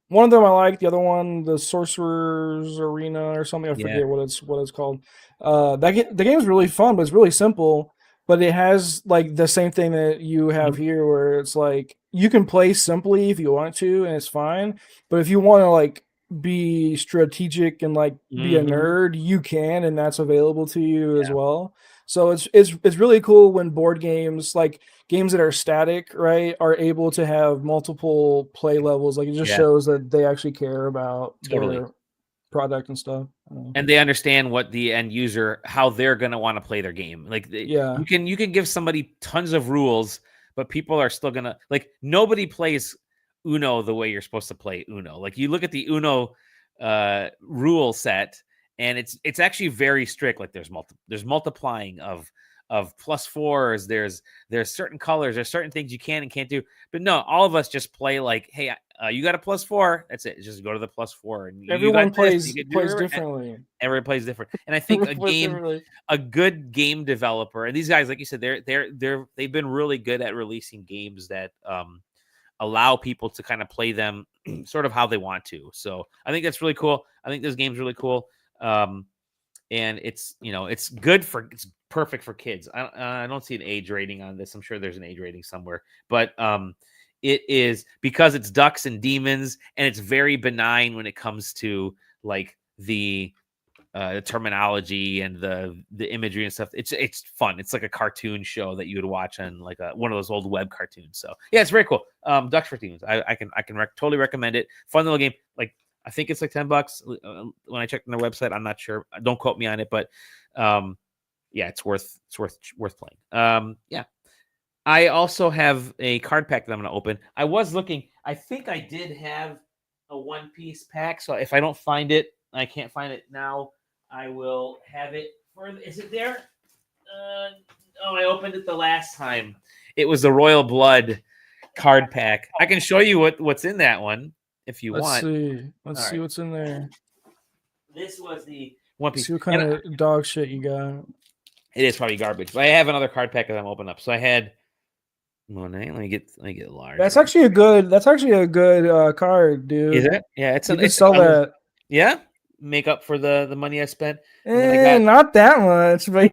Speaker 2: One of them I like, the other one, the Sorcerer's Arena or something. I forget what it's called. The game is really fun, but it's really simple. But it has, like, the same thing that you have here, where it's like you can play simply if you want to, and it's fine. But if you want to, like, be strategic and, like, be a nerd, you can, and that's available to you as well. So it's really cool when board games, like games that are static, right, are able to have multiple play levels. Like, it just shows that they actually care about their product and stuff.
Speaker 1: And they understand what the end user, how they're going to want to play their game. Like, you can give somebody tons of rules, but people are still going to, like, nobody plays Uno the way you're supposed to play Uno. Like, you look at the Uno rule set, and it's actually very strict. Like, there's multiplying of +4s. There's certain colors. There's certain things you can and can't do. But no, all of us just play like, hey, you got a +4. That's it. Just go to the +4. And
Speaker 2: everyone plays differently.
Speaker 1: Everyone plays different. And I think a good game developer, and these guys, like you said, they've been really good at releasing games that allow people to kind of play them sort of how they want to. So I think that's really cool. I think this game's really cool. And it's it's perfect for kids. I don't see an age rating on this. I'm sure there's an age rating somewhere, but it is, because it's ducks and demons, and it's very benign when it comes to, like, the terminology and the imagery and stuff. It's fun. It's like a cartoon show that you would watch on, like, one of those old web cartoons. So yeah, it's very cool. Ducks vs. Demons. I can totally recommend it. Fun little game. Like, I think it's like $10 when I checked on their website. I'm not sure. Don't quote me on it, but yeah, it's worth playing. Yeah. I also have a card pack that I'm going to open. I was looking. I think I did have a One Piece pack. So if I don't find it, I can't find it now. I will have it. Is it there? I opened it the last time. It was the Royal Blood card pack. I can show you what's in that one if you want.
Speaker 2: Let's see what's in there.
Speaker 1: This was the One Piece.
Speaker 2: See what kind of dog shit you got.
Speaker 1: It is probably garbage. But I have another card pack that I'm opening up. So I had Monet. Let me get large.
Speaker 2: That's actually a good card, dude.
Speaker 1: Is it? Yeah,
Speaker 2: you can sell that.
Speaker 1: Yeah, make up for the money I spent.
Speaker 2: Not that much, but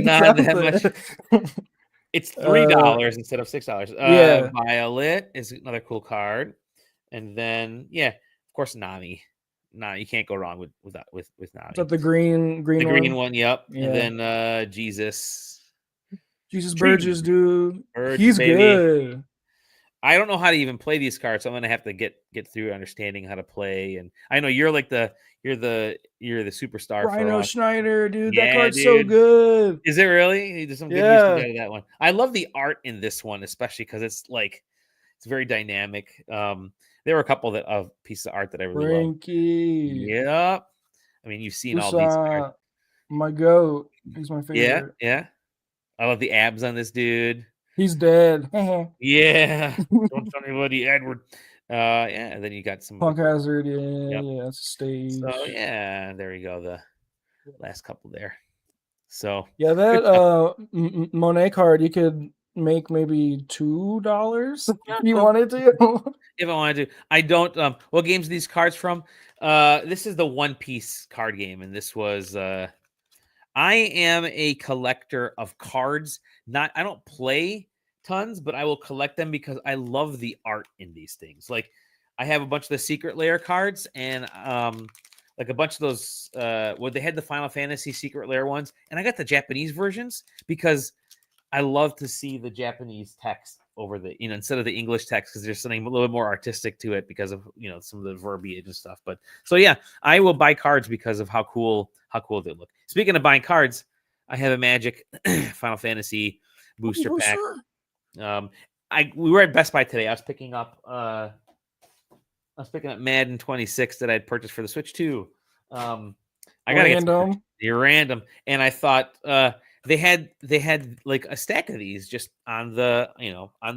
Speaker 1: not that much. It's $3 instead of $6.
Speaker 2: Yeah.
Speaker 1: Violet is another cool card, and then of course Nami. No, you can't go wrong with Nami.
Speaker 2: Is that the green
Speaker 1: one? Yep. Yeah. And then Jesus
Speaker 2: Burgess, dude.
Speaker 1: Burgess,
Speaker 2: he's
Speaker 1: baby.
Speaker 2: Good.
Speaker 1: I don't know how to even play these cards, so I'm gonna have to get through understanding how to play. And I know you're like you're the superstar.
Speaker 2: Rhino Schneider, dude. That card's so good.
Speaker 1: Is it really? There's some good use out of that one. I love the art in this one, especially because it's very dynamic. There were a couple of pieces of art that I really love. Yep. I mean, you've seen all these cards.
Speaker 2: My goat. He's my favorite.
Speaker 1: Yeah. I love the abs on this dude.
Speaker 2: He's dead.
Speaker 1: Yeah. Don't tell anybody, Edward. And then you got some
Speaker 2: Punk Hazard. Yeah, that's a stage.
Speaker 1: So there you go. The last couple there. So
Speaker 2: yeah, that Monet card you could make maybe $2 if you wanted to.
Speaker 1: If I wanted to. I don't what games are these cards from? This is the One Piece card game, and this was I am a collector of cards. I don't play tons, but I will collect them because I love the art in these things. Like I have a bunch of the Secret Lair cards and like a bunch of those they had the Final Fantasy Secret Lair ones, and I got the Japanese versions because I love to see the Japanese text over the instead of the English text, because there's something a little bit more artistic to it because of some of the verbiage and stuff. But so yeah, I will buy cards because of how cool they look. Speaking of buying cards, I have a Magic Final Fantasy booster pack. We were at Best Buy today. I was picking up Madden 26 that I'd purchased for the Switch 2. I got random. You're random, and I thought they had like a stack of these just on the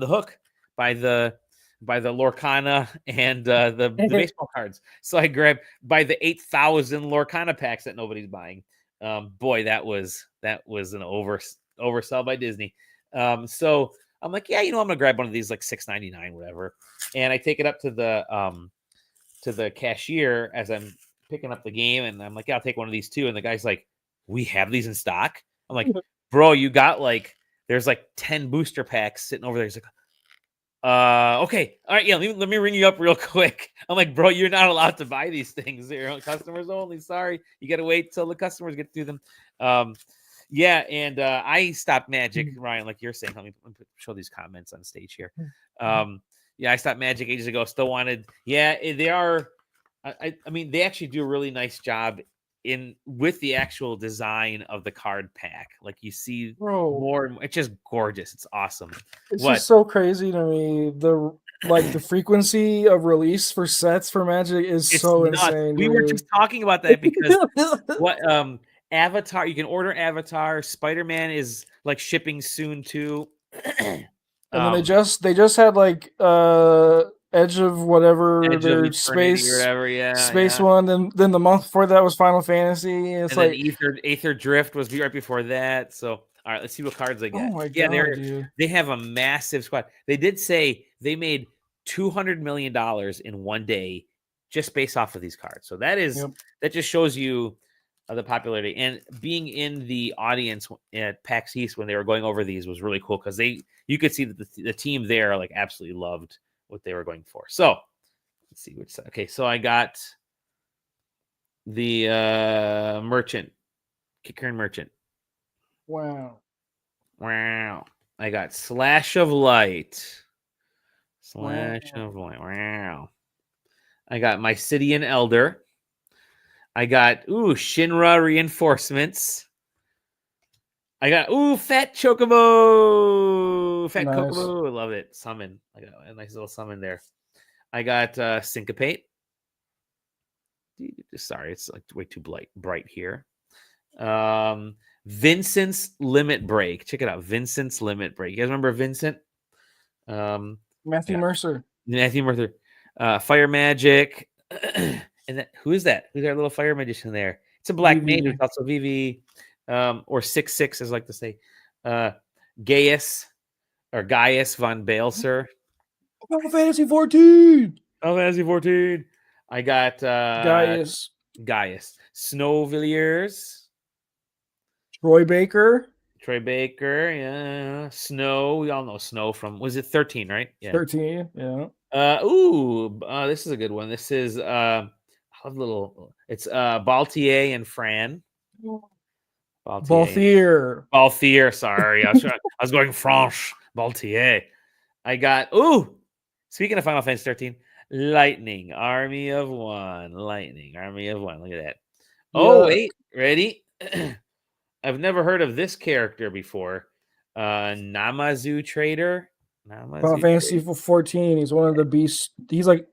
Speaker 1: hook by the Lorcana and the baseball cards. So I grabbed by the 8,000 Lorcana packs that nobody's buying. Boy, that was an oversell by Disney. So I'm like, I'm gonna grab one of these like $6.99, whatever. And I take it up to the cashier as I'm picking up the game, and I'm like, I'll take one of these too. And the guy's like, we have these in stock. I'm like, bro, you got there's 10 booster packs sitting over there. He's like, okay, all right, let me ring you up real quick. I'm like, bro, you're not allowed to buy these things. They're customers only. Sorry, you got to wait till the customers get through them. And I stopped Magic, Ryan, like you're saying. Let me show these comments on stage here. I stopped Magic ages ago. Still wanted. They are. I mean, they actually do a really nice job with the actual design of the card pack. Like you see more. It's just gorgeous. It's awesome.
Speaker 2: It's just so crazy to me. The frequency of release for sets for Magic is so nuts. Insane.
Speaker 1: We were just talking about that because Avatar, you can order Avatar. Spider-Man is shipping soon too.
Speaker 2: And then they just had Edge of whatever their space or whatever, space one. Then the month before that was Final Fantasy. It's
Speaker 1: and then Aether Drift was right before that. So all right, let's see what cards they get.
Speaker 2: Oh my god,
Speaker 1: they have a massive squad. They did say they made $200 million in one day just based off of these cards. So that just shows you the popularity, and being in the audience at PAX East when they were going over these was really cool because you could see that the team there absolutely loved what they were going for. So let's see which side. Okay, so I got the Merchant, Kickern Merchant.
Speaker 2: Wow.
Speaker 1: I got Slash of Light. Wow. I got Mysidian Elder. I got Shinra Reinforcements. I got fat chocobo, fat
Speaker 2: Nice.
Speaker 1: chocobo. I love it. Summon. I got a nice little summon there. I got syncopate. Sorry, it's like way too bright here. Vincent's Limit Break. Check it out. Vincent's Limit Break. You guys remember Vincent?
Speaker 2: Matthew Mercer.
Speaker 1: Matthew Mercer. Fire Magic. And that, who is that? Who's our little fire magician there? It's a black mage. It's also VV. Or 6/6, as I like to say. Gaius von Baelser.
Speaker 2: Final Fantasy 14.
Speaker 1: Final Fantasy 14. I got
Speaker 2: Gaius.
Speaker 1: Snowvilliers.
Speaker 2: Troy Baker.
Speaker 1: Yeah. Snow. We all know Snow from, was it 13, right?
Speaker 2: Yeah. 13, yeah.
Speaker 1: This is a good one. This is it's Baltier and Fran. Balthier. Sorry. I was going French. Baltier. I got speaking of Final Fantasy 13, Lightning Army of One. Look at that. Oh, wait, ready? I've never heard of this character before. Namazu Trader.
Speaker 2: Final Fantasy 14. He's one of the beasts.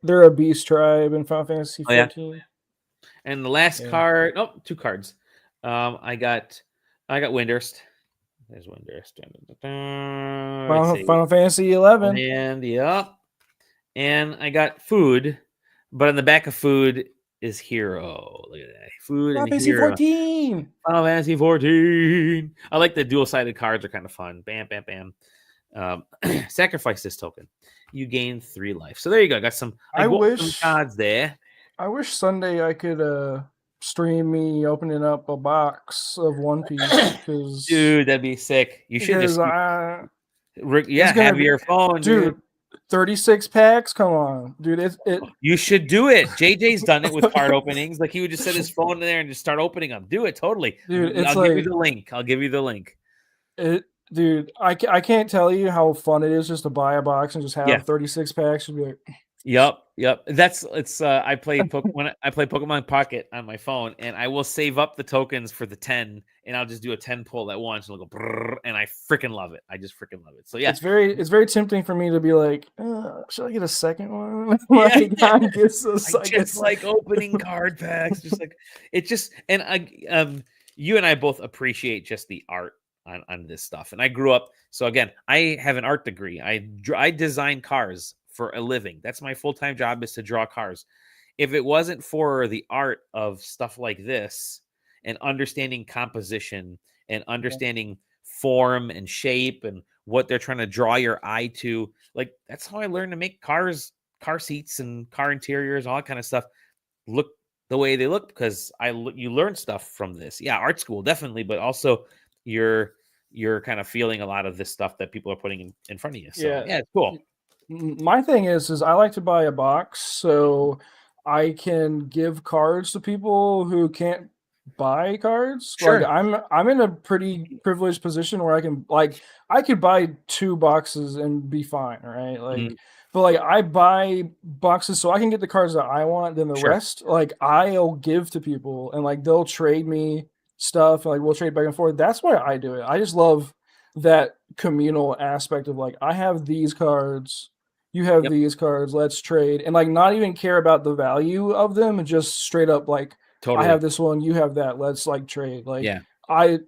Speaker 2: They're a beast tribe in Final Fantasy 14.
Speaker 1: Oh, yeah. And the last card, two cards. I got Windurst. There's Windurst.
Speaker 2: Final Fantasy 11.
Speaker 1: And I got food, but on the back of food is Hero. Look at that. Food
Speaker 2: Final
Speaker 1: and
Speaker 2: Fantasy
Speaker 1: Hero.
Speaker 2: 14.
Speaker 1: Final Fantasy 14. I like the dual-sided cards. Are kind of fun. Bam, bam, bam. Sacrifice this token. You gain 3 life. So there you go. I got some. Some cards there.
Speaker 2: I wish Sunday I could stream me opening up a box of One Piece.
Speaker 1: Dude, that'd be sick. You should just have your phone, dude.
Speaker 2: 36 packs. Come on, dude.
Speaker 1: You should do it. JJ's done it with card openings. Like he would just set his phone in there and just start opening them. Do it totally,
Speaker 2: dude.
Speaker 1: I'll give you the link.
Speaker 2: Dude, I can't tell you how fun it is just to buy a box and just have 36 packs and be like,
Speaker 1: Yep. I play Pokemon Pocket on my phone, and I will save up the tokens for the 10, and I'll just do a 10 pull at once, and it'll go brrr, and I freaking love it. I just freaking love it. So yeah,
Speaker 2: it's very tempting for me to be like, should I get a second one?
Speaker 1: Like opening card packs, just like it just. And you and I both appreciate just the art on this stuff, and I grew up. So again, I have an art degree. I design cars for a living. That's my full-time job, is to draw cars. If it wasn't for the art of stuff like this and understanding composition and understanding form and shape and what they're trying to draw your eye to, like that's how I learned to make car seats and car interiors, all that kind of stuff look the way they look, because you learn stuff from this. Yeah, art school definitely, but also you're kind of feeling a lot of this stuff that people are putting in front of you. So yeah, it's cool.
Speaker 2: My thing is I like to buy a box so I can give cards to people who can't buy cards.
Speaker 1: Sure.
Speaker 2: Like I'm in a pretty privileged position where I could buy 2 boxes and be fine, right? Like but like I buy boxes so I can get the cards that I want, then the rest like I'll give to people, and like they'll trade me stuff, and like we'll trade back and forth. That's why I do it. I just love that communal aspect of like, I have these cards, you have these cards, let's trade, and like not even care about the value of them, and just straight up like, I have this one, you have that, let's like trade. Like I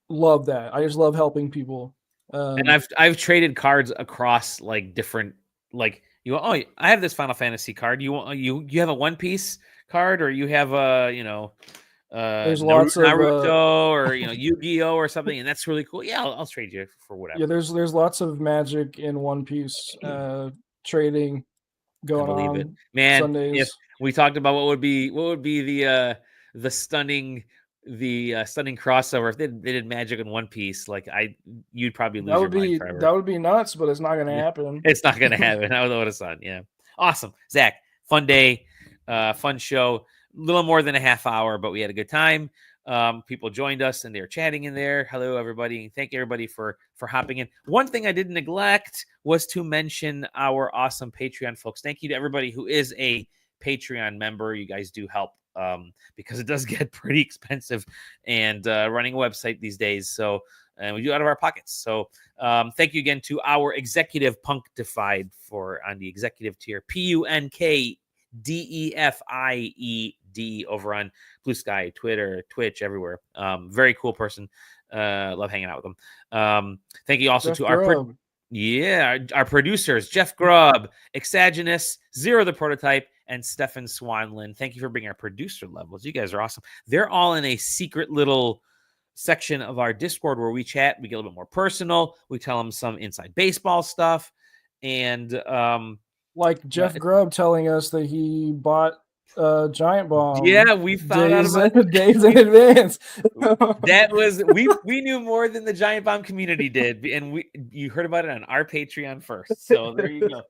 Speaker 2: love that. I just love helping people.
Speaker 1: And I've traded cards across like different, like I have this Final Fantasy card. You have a One Piece card, or you have a
Speaker 2: there's lots
Speaker 1: Naruto or Yu-Gi-Oh or something, and that's really cool. Yeah, I'll trade you for whatever.
Speaker 2: Yeah, there's lots of magic in One Piece trading going on.
Speaker 1: Man,
Speaker 2: Sundays.
Speaker 1: If we talked about what would be the stunning crossover if they did magic in One Piece, like you'd probably lose your mind forever.
Speaker 2: That would be nuts, but it's not going to happen.
Speaker 1: It's not going to happen. I would have done. Yeah, awesome, Zach. Fun day, fun show. A little more than a half hour, but we had a good time. People joined us and they were chatting in there. Hello, everybody. Thank you, everybody, for hopping in. One thing I didn't neglect was to mention our awesome Patreon folks. Thank you to everybody who is a Patreon member. You guys do help because it does get pretty expensive and running a website these days. So and we do it out of our pockets. So thank you again to our executive Punkdefied on the executive tier, PUNKDEFIED over on Blue Sky, Twitter, Twitch, everywhere. Very cool person. Love hanging out with them. Thank you also
Speaker 2: Jeff
Speaker 1: to
Speaker 2: Grubb.
Speaker 1: our producers, Jeff Grubb, Exaginous, Zero the Prototype, and Stefan Swanlin. Thank you for being our producer levels. You guys are awesome. They're all in a secret little section of our Discord where we chat. We get a little bit more personal. We tell them some inside baseball stuff. And
Speaker 2: like Jeff Grubb telling us that he bought Giant Bomb.
Speaker 1: Yeah, we found out about
Speaker 2: days in advance.
Speaker 1: That was we knew more than the Giant Bomb community did, and you heard about it on our Patreon first. So there you go.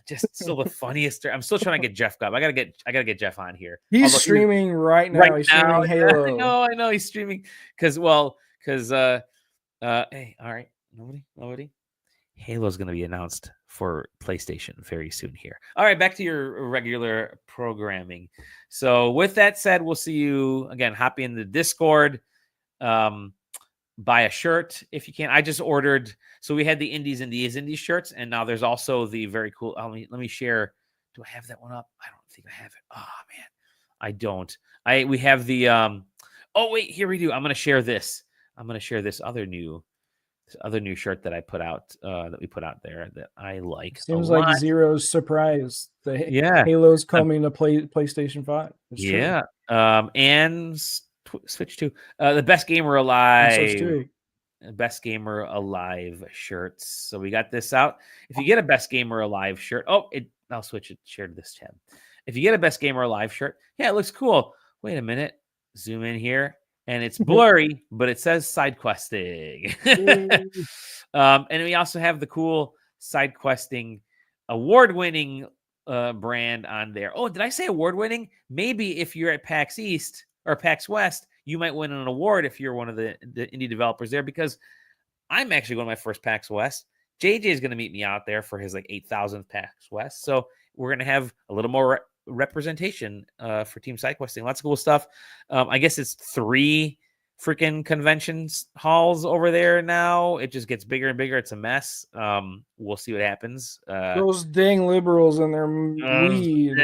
Speaker 1: Just still the funniest. I'm still trying to get Jeff Grubb. I gotta get Jeff on here.
Speaker 2: He's streaming right now. He's streaming Halo.
Speaker 1: I know he's streaming because hey, all right, nobody. Halo's going to be announced for PlayStation very soon here. All right, back to your regular programming. So with that said, we'll see you again. Hop in the Discord, buy a shirt if you can. I just ordered. So we had the Indies shirts, and now there's also the very cool. Let me share. Do I have that one up? I don't think I have it. Oh man, I don't. We have the. Oh wait, here we do. I'm going to share this. I'm going to share this other new shirt that I put out, that we put out there that I like.
Speaker 2: Seems like Zero's surprised. Halo's coming to PlayStation 5. It's
Speaker 1: true. And Switch 2. The Best Gamer Alive. Best Gamer Alive shirts. So we got this out. If you get a Best Gamer Alive shirt, I'll switch it. Share to this tab. If you get a Best Gamer Alive shirt, it looks cool. Wait a minute. Zoom in here. And it's blurry, but it says SideQuesting. And we also have the cool SideQuesting award-winning brand on there. Oh, did I say award-winning? Maybe if you're at PAX East or PAX West, you might win an award if you're one of the indie developers there, because I'm actually going to my first PAX West. JJ is going to meet me out there for his 8,000th PAX West. So we're going to have a little more representation for Team SideQuesting. Lots of cool stuff. I guess it's 3 freaking conventions halls over there now. It just gets bigger and bigger. It's a mess. We'll see what happens.
Speaker 2: Those dang liberals and their weed.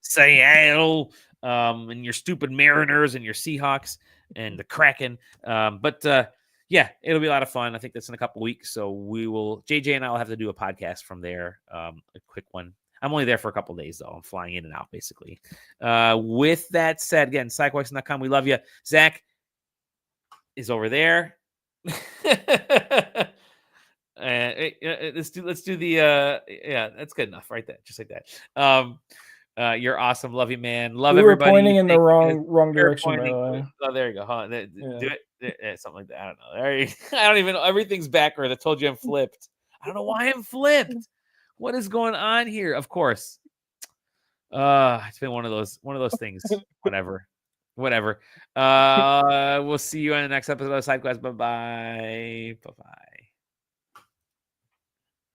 Speaker 1: Seattle, and your stupid Mariners and your Seahawks and the Kraken. But it'll be a lot of fun. I think that's in a couple weeks. So JJ and I will have to do a podcast from there. A quick one. I'm only there for a couple of days, though. I'm flying in and out, basically. With that said, again, SideQuesting.com. We love you. Zach is over there. Let's do the that's good enough right there, just like that. You're awesome. Love you, man. Love everybody.
Speaker 2: We're pointing in the wrong direction, by the way.
Speaker 1: Oh, there you go. Huh? Do it. Something like that. I don't know. I don't even know. Everything's backward. I told you I'm flipped. I don't know why I'm flipped. What is going on here? Of course. It's been one of those things. Whatever. We'll see you on the next episode of SideQuest. Bye-bye. Bye-bye.